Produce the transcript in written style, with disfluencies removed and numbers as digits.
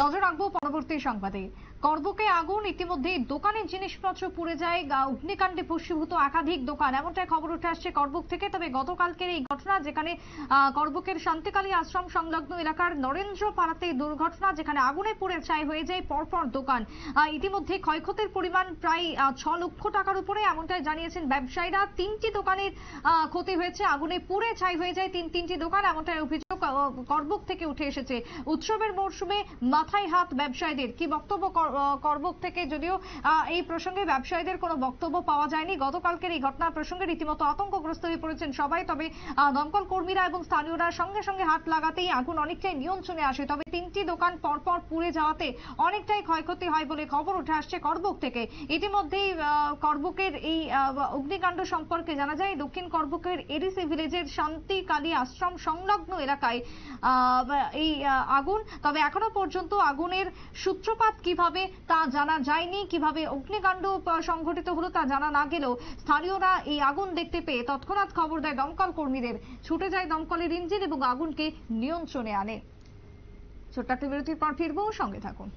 নজর রাখবো পরবর্তী সংবাদে। করবুকে আগুন, ইতিমধ্যেই দোকানের জিনিসপত্র পুড়ে যায়, অগ্নিকাণ্ডে ভস্মীভূত একাধিক দোকান, এমনটাই খবর উঠে আসছে করবুক থেকে। তবে গতকালকের এই ঘটনা, যেখানে করবুকের শান্তিকালী আশ্রম সংলগ্ন এলাকার নরেন্দ্র পাড়াতে দুর্ঘটনা, যেখানে আগুনে পুড়ে ছাই হয়ে যায় পরপর দোকান। ইতিমধ্যে ক্ষয়ক্ষতির পরিমাণ প্রায় 6 লক্ষ টাকার উপরে, এমনটাই জানিয়েছেন ব্যবসায়ীরা। 3টি দোকানের ক্ষতি হয়েছে, আগুনে পুড়ে ছাই হয়ে যায় তিনটি দোকান, এমনটাই অভিযোগ করবুক থেকে উঠে এসেছে। উৎসবের মরশুমে মাথায় হাত ব্যবসায়ীদের। কি বক্তব্য করবুক থেকে, যদিও এই প্রসঙ্গে ব্যবসায়ীদের কোনো বক্তব্য পাওয়া যায়নি। গতকালকের এই ঘটনার প্রসঙ্গে রীতিমতো আতঙ্কগ্রস্ত হয়ে পড়েছেন সবাই। তবে দমকল কর্মীরা এবং স্থানীয়রা সঙ্গে সঙ্গে হাত লাগাতেই আগুন অনেকটাই নিয়ন্ত্রণে আসে। তবে 3টি দোকান পরপর পুড়ে যাওয়াতে অনেকটাই ক্ষয়ক্ষতি হয় বলে খবর উঠে আসছে করবুক থেকে। ইতিমধ্যেই করবুকের এই অগ্নিকাণ্ড সম্পর্কে জানা যায়, দক্ষিণ করবুকের এডিসি ভিলেজের শান্তিকালী আশ্রম সংলগ্ন এলাকায় এই আগুন। তবে এখনো পর্যন্ত আগুনের সূত্রপাত কিভাবে তা জানা যায়নি, কিভাবে অগ্নিকাণ্ড সংঘটিত হলো তা জানা না গেলেও স্থানীয়রা এই আগুন দেখতে পেয়ে তৎক্ষণাৎ খবর দেয় দমকল কর্মীদের। ছুটে যায় দমকলের ইঞ্জিন এবং আগুনকে নিয়ন্ত্রণে আনে। ছোট্ট একটা বিরতির পর ফিরবো, সঙ্গে থাকুন।